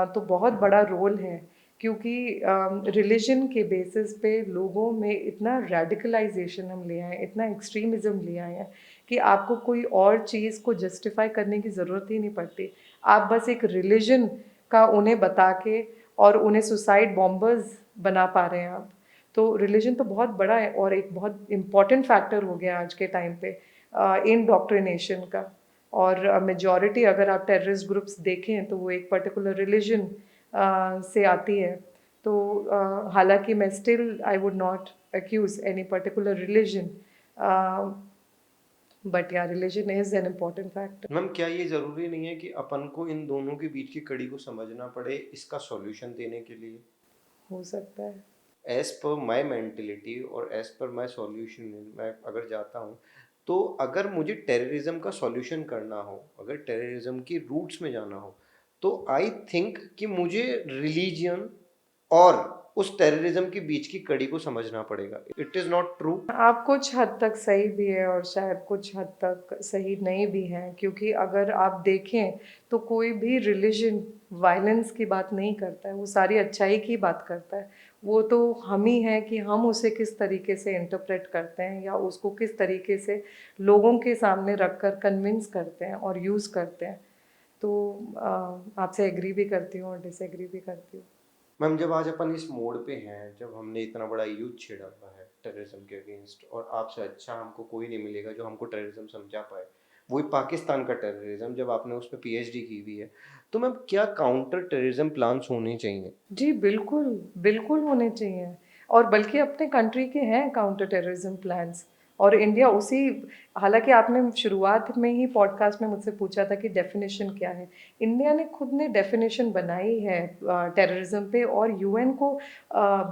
तो बहुत बड़ा रोल है, क्योंकि रिलीजन के बेसिस पे लोगों में इतना रेडिकलाइजेशन हम ले आए हैं, इतना एक्सट्रीमिज़म ले आए हैं कि आपको कोई और चीज़ को जस्टिफाई करने की ज़रूरत ही नहीं पड़ती। आप बस एक रिलीजन का उन्हें बता के और उन्हें सुसाइड बॉम्बर्स बना पा रहे हैं आप। तो रिलीजन तो बहुत बड़ा है और एक बहुत इम्पॉर्टेंट फैक्टर हो गया आज के टाइम पे इंडॉक्ट्रिनेशन का। और मेजॉरिटी अगर आप टेररिस्ट ग्रुप्स देखें तो वो एक पर्टिकुलर रिलीजन से आती है। तो हालांकि मैं still I would not accuse any particular religion, but yeah, religion is an important factor. Ma'am, क्या ये जरूरी नहीं है कि अपन को इन दोनों के बीच की कड़ी को समझना पड़े इसका सॉल्यूशन देने के लिए? हो सकता है। एज पर माई मेंटेलिटी और एज पर माई सॉल्यूशन मैं अगर जाता हूँ, तो अगर मुझे टेररिज्म का सॉल्यूशन करना हो, अगर टेररिज्म की रूट्स में जाना हो, तो आई थिंक कि मुझे रिलीजियन और उस टेररिज्म के बीच की कड़ी को समझना पड़ेगा। It is not true. आप कुछ हद तक सही भी है और शायद कुछ हद तक सही नहीं भी हैं, क्योंकि अगर आप देखें तो कोई भी रिलीजन वायलेंस की बात नहीं करता है, वो सारी अच्छाई की बात करता है। वो तो हम ही हैं कि हम उसे किस तरीके से इंटरप्रेट करते हैं या उसको किस तरीके से लोगों के सामने रख कर कन्विंस करते हैं और यूज़ करते हैं। तो आपसे एग्री भी करती हूँ और डिसएग्री भी करती हूँ। मैम, जब आज अपन इस मोड़ पे हैं, जब हमने इतना बड़ा युद्ध छेड़ा हुआ है टेररिज्म के अगेंस्ट, और आपसे अच्छा हमको कोई नहीं मिलेगा जो हमको टेररिज्म समझा पाए, वही पाकिस्तान का टेररिज्म, जब आपने उस पर पीएचडी की हुई है, तो मैम क्या काउंटर टेररिज्म प्लान्स होने चाहिए? जी, बिल्कुल, बिल्कुल होने चाहिए और बल्कि अपने कंट्री के हैं काउंटर टेररिज्म प्लान्स और इंडिया उसी हालाँकि आपने शुरुआत में ही पॉडकास्ट में मुझसे पूछा था कि डेफ़िनिशन क्या है? इंडिया ने खुद ने डेफ़िनिशन बनाई है टेररिज्म पे और यूएन को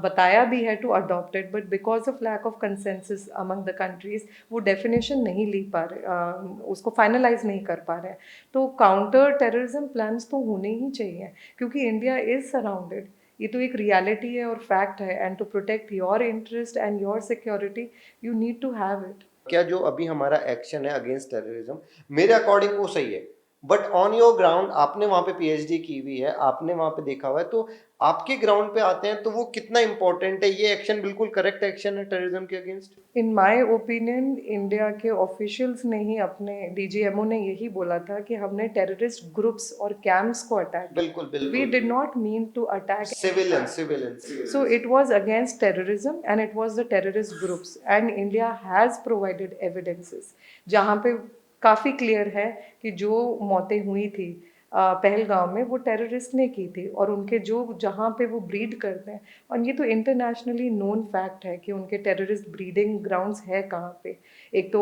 बताया भी है to adopt it, but because of lack of consensus among the countries वो डेफ़िनिशन नहीं ले पा रहे, उसको फाइनलाइज़ नहीं कर पा रहे हैं। तो काउंटर टेररिज्म प्लान्स तो होने ही चाहिए क्योंकि इंडिया इज़ सराउंडेड। ये तो एक रियलिटी है और फैक्ट है and to protect your interest and your security you need to have it. क्या जो अभी हमारा एक्शन है अगेंस्ट टेररिज्म, मेरे अकॉर्डिंग वो सही है, बट ऑन योर ग्राउंड, आपने वहां पे पीएचडी की हुई है, आपने वहां पे देखा हुआ है, तो आपके ग्राउंड पे आते हैं तो वो कितना इंपॉर्टेंट है? ये एक्शन बिल्कुल करेक्ट एक्शन है टेररिज्म के against? In my opinion India के ऑफिशियल्स ने ही अपने डीजीएमओ ने यही बोला था कि हमने टेररिस्ट ग्रुप्स और कैंप्स को अटैक बिल्कुल किया। वी बिल्कुल। Did not mean to attack. Civilians. So it was against terrorism and it was the terrorist groups and India has provided evidences जहाँ पे काफ़ी क्लियर है कि जो मौतें हुई थी पहलगाम में वो टेररिस्ट ने की थी और उनके जो जहाँ पे वो ब्रीड करते हैं और ये तो इंटरनेशनली नोन फैक्ट है कि उनके टेररिस्ट ब्रीडिंग ग्राउंड्स है कहाँ पे। एक तो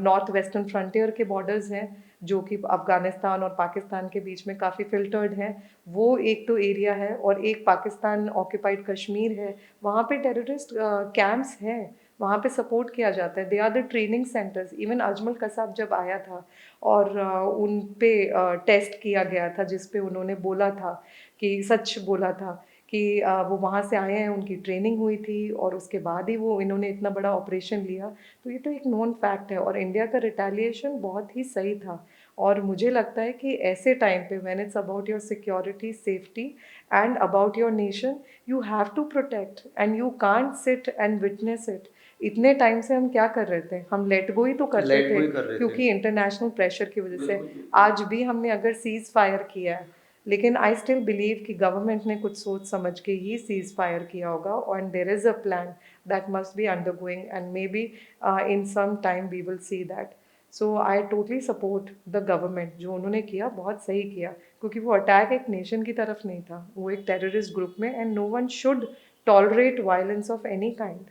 नॉर्थ वेस्टर्न फ्रंटियर के बॉर्डर्स हैं जो कि अफ़गानिस्तान और पाकिस्तान के बीच में काफ़ी फ़िल्टर्ड हैं, वो एक तो एरिया है और एक पाकिस्तान ऑक्यूपाइड कश्मीर है, वहाँ पे टेररिस्ट कैंप्स हैं, वहाँ पे सपोर्ट किया जाता है। They are the training centres. Even Ajmal Kasab जब आया था और उन पे टेस्ट किया गया था जिस पे उन्होंने बोला था कि सच बोला था कि वो वहाँ से आए हैं, उनकी ट्रेनिंग हुई थी और उसके बाद ही वो इन्होंने इतना बड़ा ऑपरेशन लिया। तो ये तो एक नोन फैक्ट है और इंडिया का रिटेलिएशन बहुत ही सही था और मुझे लगता है कि ऐसे टाइम पे when it's about your security, safety and about your nation, you have to protect and you can't sit and witness it. इतने टाइम से हम क्या कर रहे थे? हम लेट गो ही तो करते लेट थे गो ही कर रहे थे। क्योंकि इंटरनेशनल प्रेशर की वजह से। आज भी हमने अगर सीज़ फायर किया है, लेकिन आई स्टिल बिलीव कि गवर्नमेंट ने कुछ सोच समझ के ही सीज़ फायर किया होगा and there is a plan that must be undergoing and may be in some time we will see that. So I totally support the government, जो उन्होंने किया बहुत सही किया क्योंकि वो अटैक एक नेशन की तरफ नहीं था, वो एक टेररिस्ट ग्रुप में and no one should tolerate violence of any kind.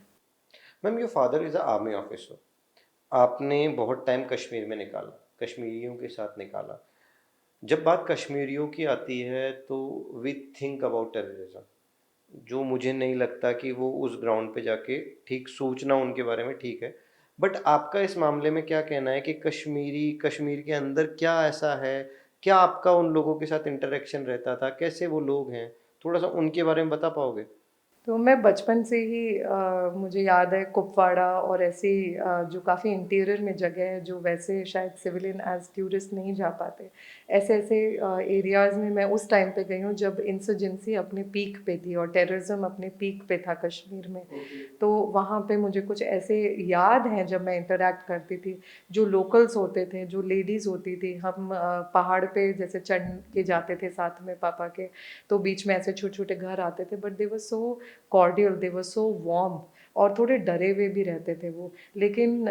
Ma'am, your father is a army officer, आपने बहुत टाइम कश्मीर में निकाला, कश्मीरियों के साथ निकाला। जब बात कश्मीरियों की आती है तो वी थिंक अबाउट टेररिज्म, जो मुझे नहीं लगता कि वो उस ग्राउंड पे जाके ठीक सोचना उनके बारे में ठीक है। बट आपका इस मामले में क्या कहना है कि कश्मीर के अंदर क्या ऐसा है? क्या आपका उन लोगों के साथ इंटरेक्शन रहता था? कैसे वो लोग हैं? थोड़ा सा उनके बारे में बता पाओगे? तो मैं बचपन से ही मुझे याद है कुपवाड़ा और ऐसी जो काफ़ी इंटीरियर में जगह है जो वैसे शायद सिविलियन एज टूरिस्ट नहीं जा पाते, ऐसे ऐसे एरियाज़ में मैं उस टाइम पे गई हूँ जब इंसर्जेंसी अपने पीक पे थी और टेररिज्म अपने पीक पे था कश्मीर में। तो वहाँ पे मुझे कुछ ऐसे याद हैं जब मैं इंटरेक्ट करती थी, जो लोकल्स होते थे, जो लेडीज़ होती थी, हम पहाड़ पे जैसे चढ़ के जाते थे साथ में पापा के, तो बीच में ऐसे छोटे छोटे घर आते थे but they were so cordial, they were so warm और थोड़े डरे हुए भी रहते थे वो। लेकिन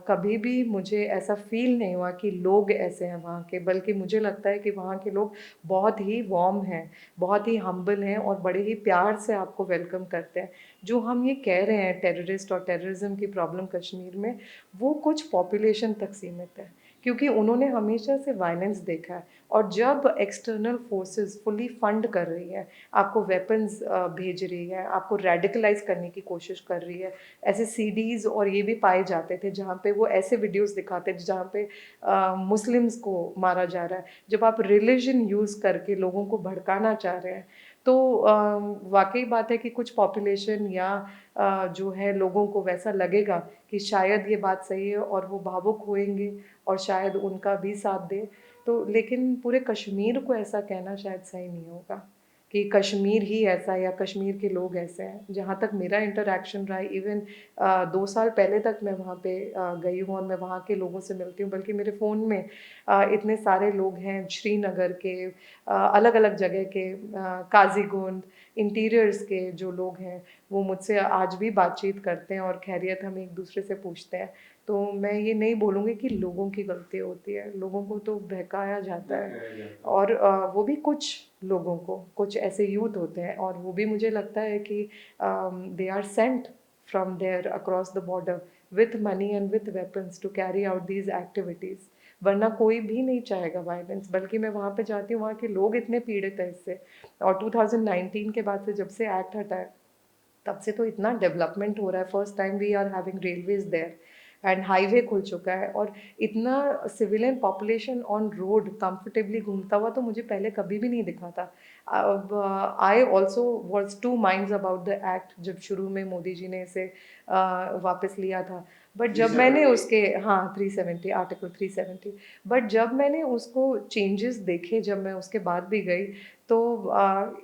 कभी भी मुझे ऐसा फील नहीं हुआ कि लोग ऐसे हैं वहाँ के, बल्कि मुझे लगता है कि वहाँ के लोग बहुत ही वार्म हैं, बहुत ही हम्बल हैं और बड़े ही प्यार से आपको वेलकम करते हैं। जो हम ये कह रहे हैं टेररिस्ट और टेररिज्म की प्रॉब्लम कश्मीर में, वो कुछ पॉपुलेशन तक सीमित है। क्योंकि उन्होंने हमेशा से वायलेंस देखा है। और जब एक्सटर्नल फोर्सेस फुली फंड कर रही है, आपको वेपन्स भेज रही है, आपको रेडिकलाइज करने की कोशिश कर रही है, ऐसे सीडीज़ और ये भी पाए जाते थे जहाँ पे वो ऐसे वीडियोस दिखाते थे जहाँ पे मुस्लिम्स को मारा जा रहा है। जब आप रिलीजन यूज़ करके लोगों को भड़काना चाह रहे हैं, तो वाकई बात है कि कुछ पॉपुलेशन या जो है लोगों को वैसा लगेगा कि शायद ये बात सही है और वो भावुक होएंगे और शायद उनका भी साथ दे। तो लेकिन पूरे कश्मीर को ऐसा कहना शायद सही नहीं होगा कि कश्मीर ही ऐसा है या कश्मीर के लोग ऐसे हैं। जहाँ तक मेरा इंटरेक्शन रहा है, इवन 2 साल पहले तक मैं वहाँ पे गई हूँ और मैं वहाँ के लोगों से मिलती हूँ, बल्कि मेरे फ़ोन में इतने सारे लोग हैं श्रीनगर के, अलग अलग जगह के, काजीगुंड, इंटीरियर्स के जो लोग हैं, वो मुझसे आज भी बातचीत करते हैं और खैरियत हम एक दूसरे से पूछते हैं। तो मैं ये नहीं बोलूँगी कि लोगों की गलती होती है, लोगों को तो बहकाया जाता है। और वो भी कुछ लोगों को, कुछ ऐसे यूथ होते हैं और वो भी मुझे लगता है कि they are sent from there across the border with money and with weapons to carry out these activities. वरना कोई भी नहीं चाहेगा वायलेंस, बल्कि मैं वहाँ पे जाती हूँ, वहाँ के लोग इतने पीड़ित हैं इससे। और 2019 के बाद से जब से एक्ट हटा है, तब से तो इतना डेवलपमेंट हो रहा है। First time we are having railways there and highway खुल चुका है, और इतना civilian population on road comfortably घूमता हुआ तो मुझे पहले कभी भी नहीं दिखा था। अब I also was two minds about the act जब शुरू में मोदी जी ने इसे वापस लिया था। बट जब मैंने 370 उसके, हाँ 370, आर्टिकल 370, बट जब मैंने उसको चेंजेस देखे, जब मैं उसके बाद भी गई, तो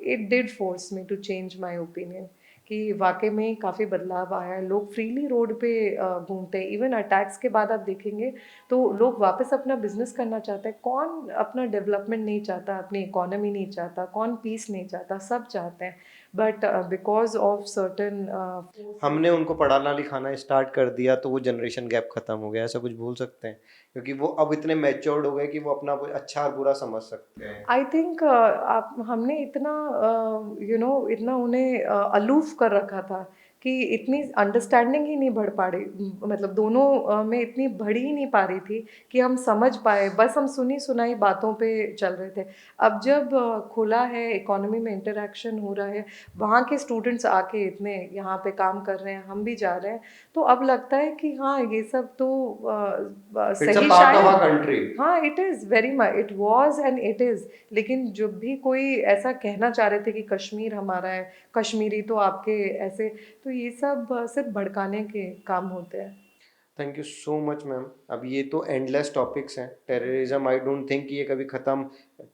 it did force me to change my opinion कि वाकई में काफ़ी बदलाव आया है। लोग फ्रीली रोड पे घूमते हैं। इवन अटैक्स के बाद आप देखेंगे तो लोग वापस अपना बिजनेस करना चाहते हैं। कौन अपना डेवलपमेंट नहीं चाहता, अपनी इकोनॉमी नहीं चाहता, कौन पीस नहीं चाहता, सब चाहते हैं। बट बिकॉज ऑफ सर्टन हमने उनको पढ़ाना लिखाना स्टार्ट कर दिया तो वो जनरेशन गैप खत्म हो गया, ऐसा कुछ बोल सकते हैं? क्योंकि वो अब इतने मैच्योर्ड हो गए कि वो अपना कुछ अच्छा और बुरा समझ सकते हैं। आई थिंक आप हमने इतना इतना उन्हें अलूफ कर रखा था कि इतनी अंडरस्टैंडिंग ही नहीं बढ़ पा रही, मतलब दोनों में इतनी बढ़ ही नहीं पा रही थी कि हम समझ पाए। बस हम सुनी सुनाई बातों पे चल रहे थे। अब जब खुला है, इकोनॉमी में इंटरेक्शन हो रहा है, वहाँ के स्टूडेंट्स आके इतने यहाँ पे काम कर रहे हैं, हम भी जा रहे हैं, तो अब लगता है कि हाँ ये सब तो इट्स अ सही पार्ट ऑफ शायद। Our country. हाँ, it is very much, it was and it is. लेकिन जब भी कोई ऐसा कहना चाह रहे थे कि कश्मीर हमारा है, कश्मीरी तो आपके ऐसे, तो ये सब सिर्फ भड़काने के काम होते हैं। Thank you so much ma'am. अब ये तो एंडलेस टॉपिक्स हैं। टेररिज्म, आई डोंट थिंक ये कभी ख़त्म,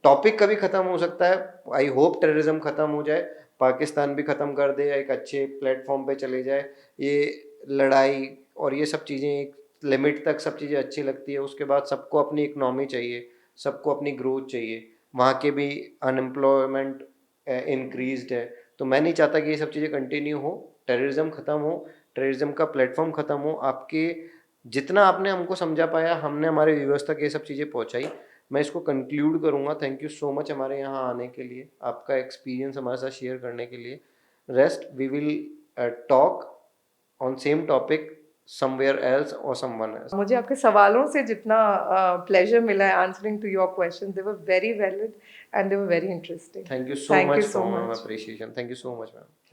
टॉपिक कभी ख़त्म हो सकता है। आई होप टेररिज्म ख़त्म हो जाए, पाकिस्तान भी ख़त्म कर दे, एक अच्छे प्लेटफॉर्म पे चले जाए। ये लड़ाई और ये सब चीज़ें एक लिमिट तक सब चीज़ें अच्छी लगती है, उसके बाद सबको अपनी इकनॉमी चाहिए, सबको अपनी ग्रोथ चाहिए। वहाँ के भी अनएम्प्लॉयमेंट इंक्रीज्ड है, तो मैं नहीं चाहता कि ये सब चीज़ें कंटिन्यू हो, टेररिज्म ख़त्म हो, टेररिज्म का प्लेटफॉर्म ख़त्म हो। आपके जितना आपने हमको समझा पाया, हमने हमारे व्यूअर्स तक ये सब चीज़ें पहुंचाई। मैं इसको कंक्लूड करूंगा। थैंक यू सो मच हमारे यहाँ आने के लिए, आपका एक्सपीरियंस हमारे साथ शेयर करने के लिए। Rest we will talk on same topic somewhere else और समवन एल्स। मुझे आपके सवालों से जितना प्लेजर मिला है answering to your question, they were very valid and they were very interesting. Thank you so thank much you so for much. Appreciation. Thank you so much ma'am. Thank